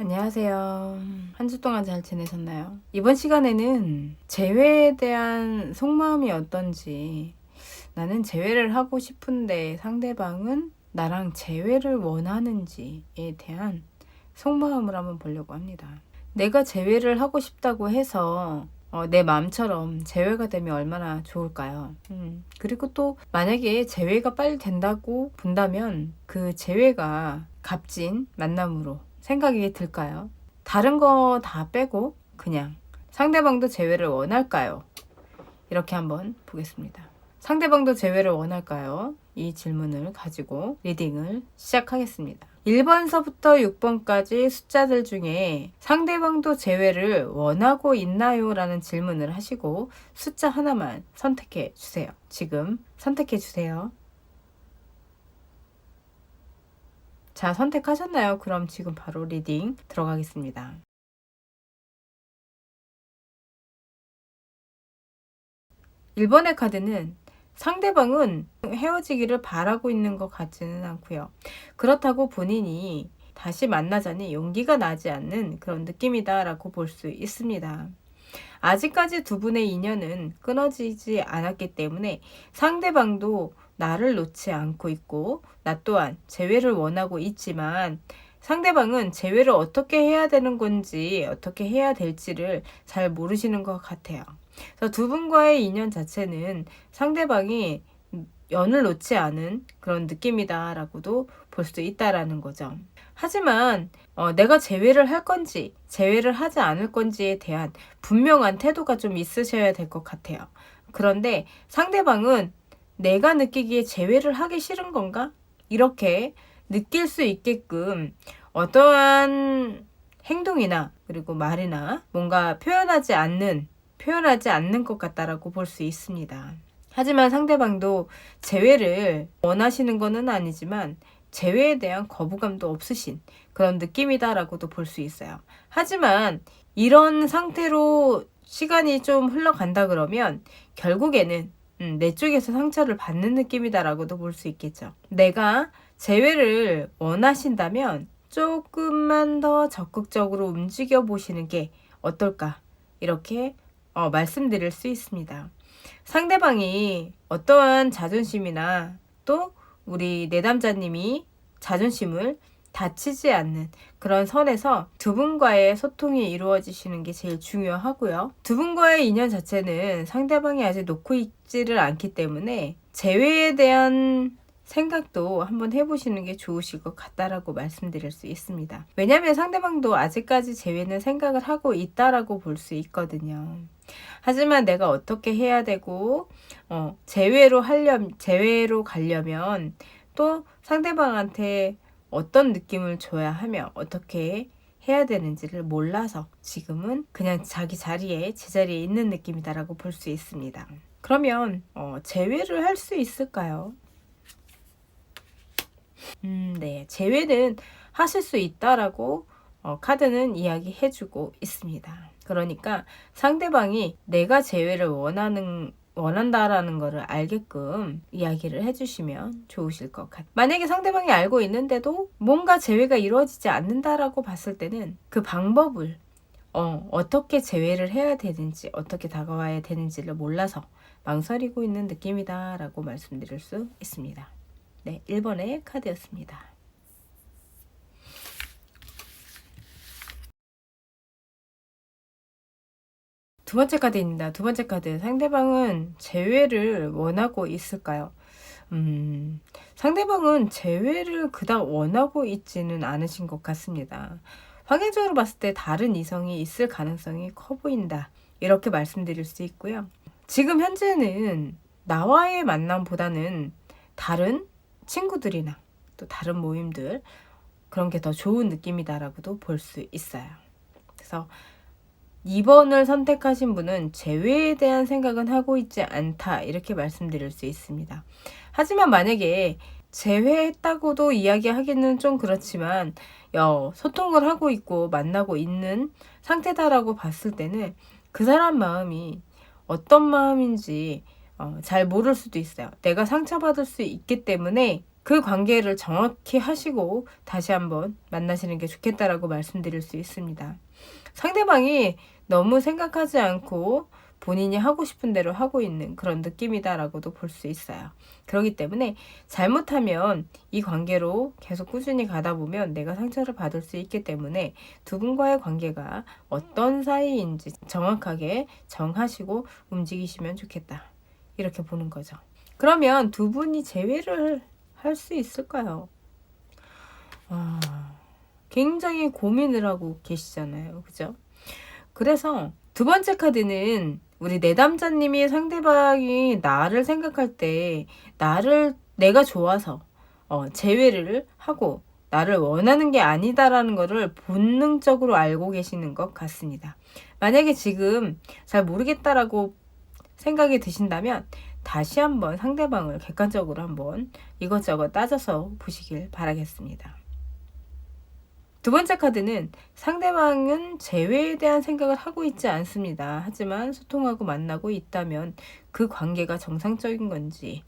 안녕하세요. 한 주 동안 잘 지내셨나요? 이번 시간에는 재회에 대한 속마음이 어떤지, 나는 재회를 하고 싶은데 상대방은 나랑 재회를 원하는지에 대한 속마음을 한번 보려고 합니다. 내가 재회를 하고 싶다고 해서 내 마음처럼 재회가 되면 얼마나 좋을까요? 그리고 또 만약에 재회가 빨리 된다고 본다면 그 재회가 값진 만남으로 생각이 들까요? 다른 거 다 빼고 그냥 상대방도 재회를 원할까요? 이렇게 한번 보겠습니다. 상대방도 재회를 원할까요? 이 질문을 가지고 리딩을 시작하겠습니다. 1번서부터 6번까지 숫자들 중에 상대방도 재회를 원하고 있나요? 라는 질문을 하시고 숫자 하나만 선택해 주세요. 지금 선택해 주세요. 자, 선택하셨나요? 그럼 지금 바로 리딩 들어가겠습니다. 1번의 카드는 상대방은 헤어지기를 바라고 있는 것 같지는 않고요. 그렇다고 본인이 다시 만나자니 용기가 나지 않는 그런 느낌이다라고 볼 수 있습니다. 아직까지 두 분의 인연은 끊어지지 않았기 때문에 상대방도 나를 놓지 않고 있고 나 또한 재회를 원하고 있지만 상대방은 재회를 어떻게 해야 되는 건지 어떻게 해야 될지를 잘 모르시는 것 같아요. 그래서 두 분과의 인연 자체는 상대방이 연을 놓지 않은 그런 느낌이다라고도 볼 수 있다라는 거죠. 하지만 내가 재회를 할 건지 재회를 하지 않을 건지에 대한 분명한 태도가 좀 있으셔야 될 것 같아요. 그런데 상대방은 내가 느끼기에 재회를 하기 싫은 건가? 이렇게 느낄 수 있게끔 어떠한 행동이나 그리고 말이나 뭔가 표현하지 않는 것 같다라고 볼 수 있습니다. 하지만 상대방도 재회를 원하시는 것은 아니지만 재회에 대한 거부감도 없으신 그런 느낌이다라고도 볼 수 있어요. 하지만 이런 상태로 시간이 좀 흘러간다 그러면 결국에는 내 쪽에서 상처를 받는 느낌이다라고도 볼 수 있겠죠. 내가 재회를 원하신다면 조금만 더 적극적으로 움직여 보시는 게 어떨까? 이렇게 말씀드릴 수 있습니다. 상대방이 어떠한 자존심이나 또 우리 내담자님이 자존심을 다치지 않는 그런 선에서 두 분과의 소통이 이루어지시는 게 제일 중요하고요. 두 분과의 인연 자체는 상대방이 아직 놓고 있지를 않기 때문에 재회에 대한 생각도 한번 해보시는 게 좋으실 것 같다라고 말씀드릴 수 있습니다. 왜냐하면 상대방도 아직까지 재회는 생각을 하고 있다라고 볼 수 있거든요. 하지만 내가 어떻게 해야 되고 재회로 가려면 또 상대방한테 어떤 느낌을 줘야 하며 어떻게 해야 되는지를 몰라서 지금은 그냥 자기 자리에 제자리에 있는 느낌이다라고 볼 수 있습니다. 그러면 재회를 할 수 있을까요? 네, 재회는 하실 수 있다라고 카드는 이야기해주고 있습니다. 그러니까 상대방이 내가 재회를 원한다라는 거를 알게끔 이야기를 해주시면 좋으실 것 같아요. 만약에 상대방이 알고 있는데도 뭔가 재회가 이루어지지 않는다라고 봤을 때는 그 방법을 어떻게 재회를 해야 되는지 어떻게 다가와야 되는지를 몰라서 망설이고 있는 느낌이다라고 말씀드릴 수 있습니다. 네, 1번의 카드였습니다. 두 번째 카드입니다. 두 번째 카드. 상대방은 재회를 원하고 있을까요? 상대방은 재회를 그닥 원하고 있지는 않으신 것 같습니다. 환경적으로 봤을 때 다른 이성이 있을 가능성이 커 보인다. 이렇게 말씀드릴 수 있고요. 지금 현재는 나와의 만남보다는 다른 친구들이나 또 다른 모임들 그런 게 더 좋은 느낌이다라고도 볼 수 있어요. 그래서 2번을 선택하신 분은 재회에 대한 생각은 하고 있지 않다 이렇게 말씀드릴 수 있습니다. 하지만 만약에 재회했다고도 이야기하기는 좀 그렇지만 소통을 하고 있고 만나고 있는 상태다라고 봤을 때는 그 사람 마음이 어떤 마음인지 잘 모를 수도 있어요. 내가 상처받을 수 있기 때문에 그 관계를 정확히 하시고 다시 한번 만나시는 게 좋겠다라고 말씀드릴 수 있습니다. 상대방이 너무 생각하지 않고 본인이 하고 싶은 대로 하고 있는 그런 느낌이다라고도 볼 수 있어요. 그렇기 때문에 잘못하면 이 관계로 계속 꾸준히 가다 보면 내가 상처를 받을 수 있기 때문에 두 분과의 관계가 어떤 사이인지 정확하게 정하시고 움직이시면 좋겠다. 이렇게 보는 거죠. 그러면 두 분이 재회를 할 수 있을까요? 굉장히 고민을 하고 계시잖아요. 그죠? 그래서 두 번째 카드는 우리 내담자님이 상대방이 나를 생각할 때 내가 좋아서 제외를 하고 나를 원하는 게 아니다라는 거를 본능적으로 알고 계시는 것 같습니다. 만약에 지금 잘 모르겠다라고 생각이 드신다면 다시 한번 상대방을 객관적으로 한번 이것저것 따져서 보시길 바라겠습니다. 두 번째 카드는 상대방은 재회에 대한 생각을 하고 있지 않습니다. 하지만 소통하고 만나고 있다면 그 관계가 정상적인 건지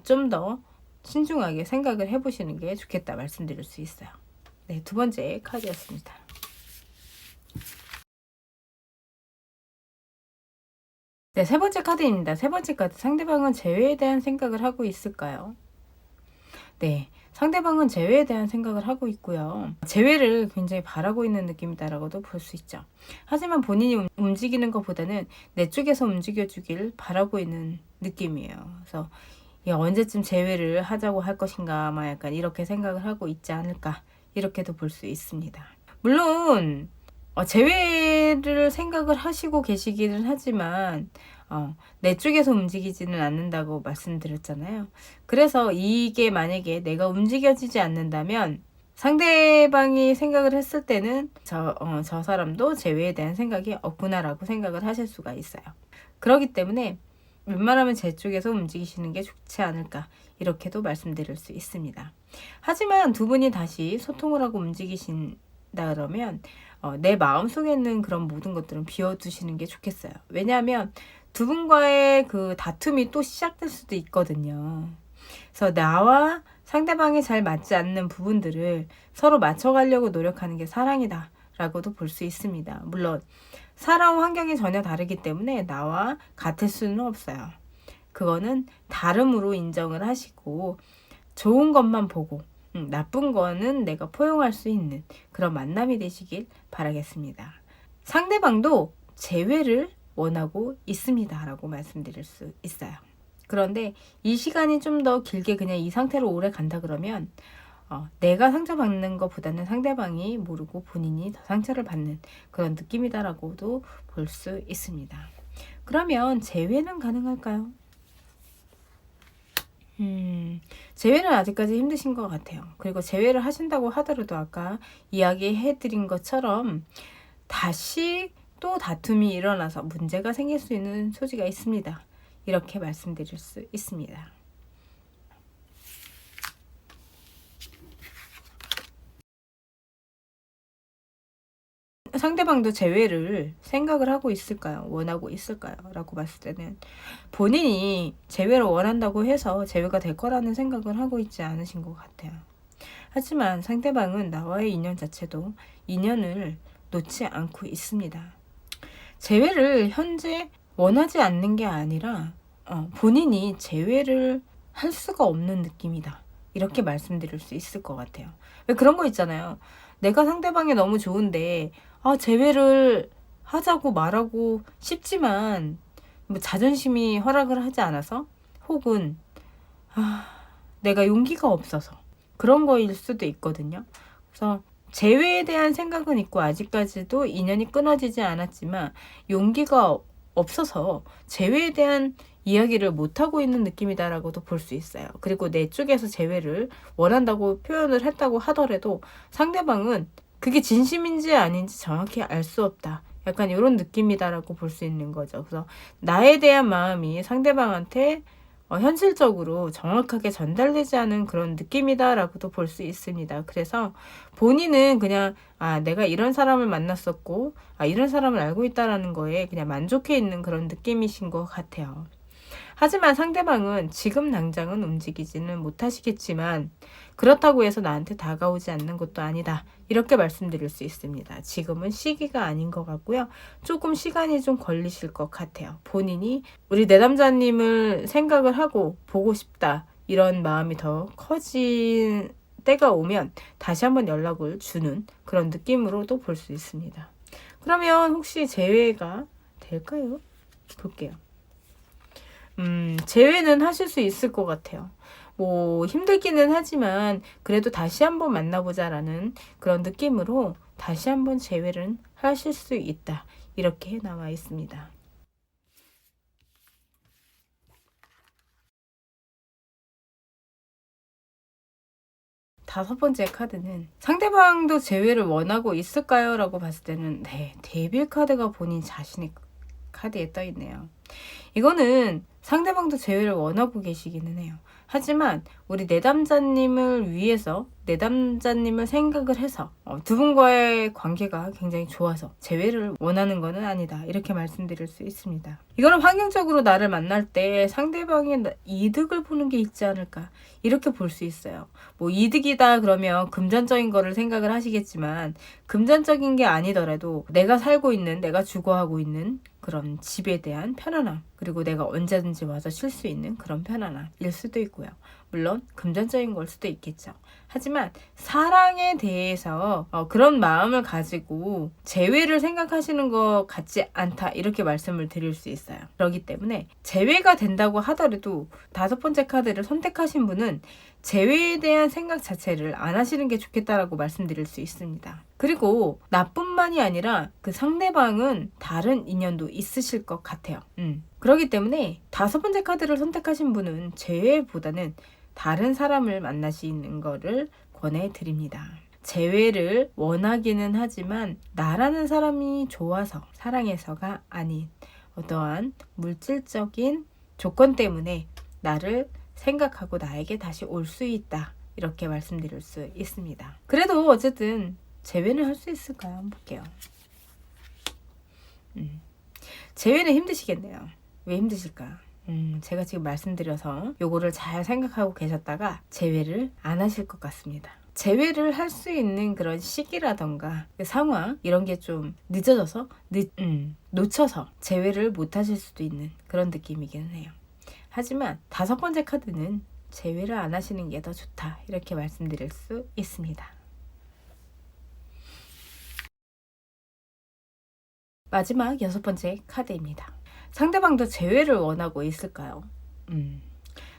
좀 더 신중하게 생각을 해보시는 게 좋겠다 말씀드릴 수 있어요. 네, 두 번째 카드였습니다. 네, 세 번째 카드입니다. 세 번째 카드, 상대방은 재회에 대한 생각을 하고 있을까요? 네, 상대방은 재회에 대한 생각을 하고 있고요. 재회를 굉장히 바라고 있는 느낌이다라고도 볼 수 있죠. 하지만 본인이 움직이는 것보다는 내 쪽에서 움직여주길 바라고 있는 느낌이에요. 그래서 언제쯤 재회를 하자고 할 것인가 막 약간 이렇게 생각을 하고 있지 않을까 이렇게도 볼 수 있습니다. 물론 재회를 생각을 하시고 계시기는 하지만 내 쪽에서 움직이지는 않는다고 말씀드렸잖아요. 그래서 이게 만약에 내가 움직여지지 않는다면 상대방이 생각을 했을 때는 저 사람도 재회에 대한 생각이 없구나라고 생각을 하실 수가 있어요. 그렇기 때문에 웬만하면 제 쪽에서 움직이시는 게 좋지 않을까 이렇게도 말씀드릴 수 있습니다. 하지만 두 분이 다시 소통을 하고 움직이신다 그러면 내 마음속에 있는 그런 모든 것들은 비워두시는 게 좋겠어요. 왜냐하면 두 분과의 그 다툼이 또 시작될 수도 있거든요. 그래서 나와 상대방이 잘 맞지 않는 부분들을 서로 맞춰가려고 노력하는 게 사랑이다 라고도 볼 수 있습니다. 물론 살아온 환경이 전혀 다르기 때문에 나와 같을 수는 없어요. 그거는 다름으로 인정을 하시고 좋은 것만 보고 나쁜 거는 내가 포용할 수 있는 그런 만남이 되시길 바라겠습니다. 상대방도 재회를 원하고 있습니다 라고 말씀드릴 수 있어요. 그런데 이 시간이 좀 더 길게 그냥 이 상태로 오래 간다 그러면 내가 상처받는 것보다는 상대방이 모르고 본인이 더 상처를 받는 그런 느낌이다라고도 볼 수 있습니다. 그러면 재회는 가능할까요? 재회는 아직까지 힘드신 것 같아요. 그리고 재회를 하신다고 하더라도 아까 이야기해드린 것처럼 다시 또 다툼이 일어나서 문제가 생길 수 있는 소지가 있습니다. 이렇게 말씀드릴 수 있습니다. 상대방도 재회를 생각을 하고 있을까요? 원하고 있을까요? 라고 봤을 때는 본인이 재회를 원한다고 해서 재회가 될 거라는 생각을 하고 있지 않으신 것 같아요. 하지만 상대방은 나와의 인연 자체도 인연을 놓지 않고 있습니다. 재회를 현재 원하지 않는 게 아니라 본인이 재회를 할 수가 없는 느낌이다. 이렇게 말씀드릴 수 있을 것 같아요. 왜 그런 거 있잖아요. 내가 상대방이 너무 좋은데 재회를 하자고 말하고 싶지만 뭐 자존심이 허락을 하지 않아서 혹은 내가 용기가 없어서 그런 거일 수도 있거든요. 그래서 재회에 대한 생각은 있고 아직까지도 인연이 끊어지지 않았지만 용기가 없어서 재회에 대한 이야기를 못하고 있는 느낌이다라고도 볼 수 있어요. 그리고 내 쪽에서 재회를 원한다고 표현을 했다고 하더라도 상대방은 그게 진심인지 아닌지 정확히 알 수 없다. 약간 이런 느낌이다라고 볼 수 있는 거죠. 그래서 나에 대한 마음이 상대방한테 현실적으로 정확하게 전달되지 않은 그런 느낌이다라고도 볼 수 있습니다. 그래서 본인은 그냥 내가 이런 사람을 만났었고 이런 사람을 알고 있다라는 거에 그냥 만족해 있는 그런 느낌이신 것 같아요. 하지만 상대방은 지금 당장은 움직이지는 못하시겠지만 그렇다고 해서 나한테 다가오지 않는 것도 아니다. 이렇게 말씀드릴 수 있습니다. 지금은 시기가 아닌 것 같고요. 조금 시간이 좀 걸리실 것 같아요. 본인이 우리 내담자님을 생각을 하고 보고 싶다. 이런 마음이 더 커진 때가 오면 다시 한번 연락을 주는 그런 느낌으로도 볼 수 있습니다. 그러면 혹시 재회가 될까요? 볼게요. 재회는 하실 수 있을 것 같아요. 뭐 힘들기는 하지만 그래도 다시 한번 만나보자라는 그런 느낌으로 다시 한번 재회를 하실 수 있다. 이렇게 나와 있습니다. 다섯 번째 카드는 상대방도 재회를 원하고 있을까요? 라고 봤을 때는 네, 데빌 카드가 본인 자신의 카드에 떠 있네요. 이거는 상대방도 재회를 원하고 계시기는 해요. 하지만 우리 내담자님을 위해서 내담자님을 생각을 해서 두 분과의 관계가 굉장히 좋아서 재회를 원하는 것은 아니다. 이렇게 말씀드릴 수 있습니다. 이거는 환경적으로 나를 만날 때 상대방의 이득을 보는 게 있지 않을까 이렇게 볼 수 있어요. 뭐 이득이다 그러면 금전적인 거를 생각을 하시겠지만 금전적인 게 아니더라도 내가 살고 있는 내가 주거하고 있는 그런 집에 대한 편안함 그리고 내가 언제든지 와서 쉴 수 있는 그런 편안함일 수도 있고요. 물론 금전적인 걸 수도 있겠죠. 하지만 사랑에 대해서 그런 마음을 가지고 재회를 생각하시는 것 같지 않다 이렇게 말씀을 드릴 수 있어요. 그렇기 때문에 재회가 된다고 하더라도 다섯 번째 카드를 선택하신 분은 재회에 대한 생각 자체를 안 하시는 게 좋겠다라고 말씀드릴 수 있습니다. 그리고 나뿐만이 아니라 그 상대방은 다른 인연도 있으실 것 같아요. 그렇기 때문에 다섯 번째 카드를 선택하신 분은 재회보다는 다른 사람을 만나시는 거를 권해드립니다. 재회를 원하기는 하지만 나라는 사람이 좋아서 사랑해서가 아닌 어떠한 물질적인 조건 때문에 나를 생각하고 나에게 다시 올 수 있다. 이렇게 말씀드릴 수 있습니다. 그래도 어쨌든 재회는 할 수 있을까요? 한번 볼게요. 재회는 힘드시겠네요. 왜 힘드실까? 제가 지금 말씀드려서 요거를 잘 생각하고 계셨다가 재회를 안 하실 것 같습니다. 재회를 할 수 있는 그런 시기라던가 그 상황 이런 게 좀 늦어져서 놓쳐서 재회를 못 하실 수도 있는 그런 느낌이기는 해요. 하지만 다섯 번째 카드는 재회를 안 하시는 게 더 좋다 이렇게 말씀드릴 수 있습니다. 마지막 여섯 번째 카드입니다. 상대방도 재회를 원하고 있을까요?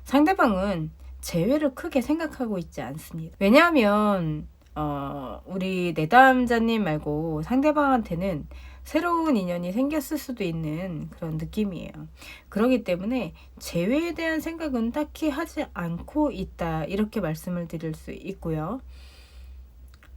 상대방은 재회를 크게 생각하고 있지 않습니다. 왜냐하면 우리 내담자님 말고 상대방한테는 새로운 인연이 생겼을 수도 있는 그런 느낌이에요. 그렇기 때문에 재회에 대한 생각은 딱히 하지 않고 있다 이렇게 말씀을 드릴 수 있고요.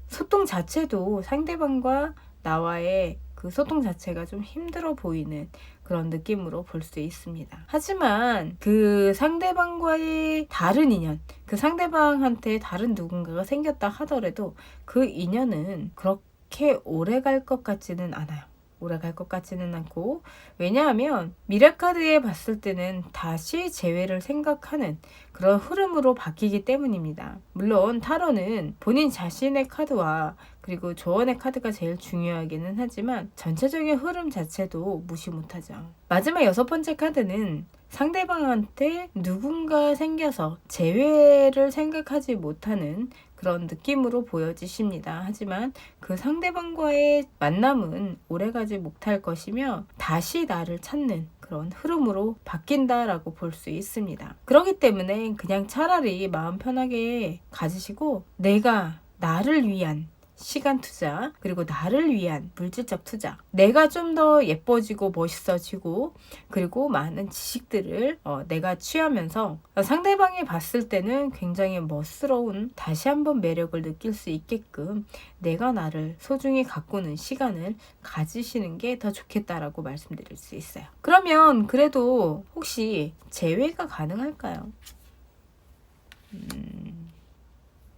소통 자체도 상대방과 나와의 그 소통 자체가 좀 힘들어 보이는 그런 느낌으로 볼 수 있습니다. 하지만 그 상대방과의 다른 인연, 그 상대방한테 다른 누군가가 생겼다 하더라도 그 인연은 그렇게 오래 갈 것 같지는 않아요. 오래 갈 것 같지는 않고 왜냐하면 미라카드에 봤을 때는 다시 재회를 생각하는 그런 흐름으로 바뀌기 때문입니다. 물론 타로는 본인 자신의 카드와 그리고 조언의 카드가 제일 중요하기는 하지만 전체적인 흐름 자체도 무시 못하죠. 마지막 여섯 번째 카드는 상대방한테 누군가 생겨서 재회를 생각하지 못하는 그런 느낌으로 보여지십니다. 하지만 그 상대방과의 만남은 오래가지 못할 것이며 다시 나를 찾는 그런 흐름으로 바뀐다라고 볼 수 있습니다. 그렇기 때문에 그냥 차라리 마음 편하게 가지시고 내가 나를 위한 시간 투자 그리고 나를 위한 물질적 투자 내가 좀 더 예뻐지고 멋있어지고 그리고 많은 지식들을 내가 취하면서 상대방이 봤을 때는 굉장히 멋스러운 다시 한번 매력을 느낄 수 있게끔 내가 나를 소중히 가꾸는 시간을 가지시는 게 더 좋겠다라고 말씀드릴 수 있어요. 그러면 그래도 혹시 재회가 가능할까요?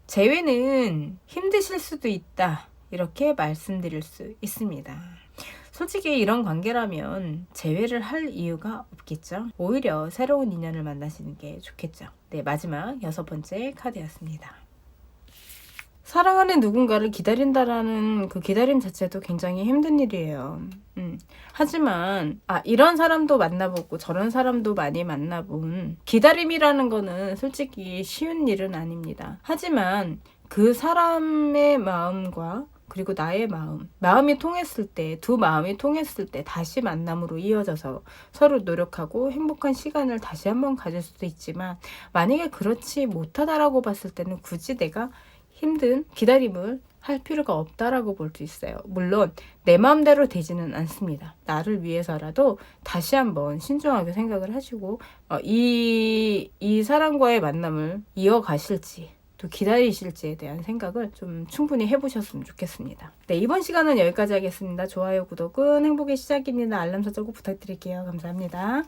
재회는 힘드실 수도 있다. 이렇게 말씀드릴 수 있습니다. 솔직히 이런 관계라면 재회를 할 이유가 없겠죠. 오히려 새로운 인연을 만나시는 게 좋겠죠. 네, 마지막 6번째 카드였습니다. 사랑하는 누군가를 기다린다라는 그 기다림 자체도 굉장히 힘든 일이에요. 하지만 이런 사람도 만나보고 저런 사람도 많이 만나본 기다림이라는 거는 솔직히 쉬운 일은 아닙니다. 하지만 그 사람의 마음과 그리고 나의 마음이 통했을 때, 두 마음이 통했을 때 다시 만남으로 이어져서 서로 노력하고 행복한 시간을 다시 한번 가질 수도 있지만, 만약에 그렇지 못하다라고 봤을 때는 굳이 내가 힘든 기다림을 할 필요가 없다라고 볼 수 있어요. 물론 내 마음대로 되지는 않습니다. 나를 위해서라도 다시 한번 신중하게 생각을 하시고 이 사람과의 만남을 이어가실지 또 기다리실지에 대한 생각을 좀 충분히 해보셨으면 좋겠습니다. 네, 이번 시간은 여기까지 하겠습니다. 좋아요, 구독은 행복의 시작입니다. 알람 설정 꼭 부탁드릴게요. 감사합니다.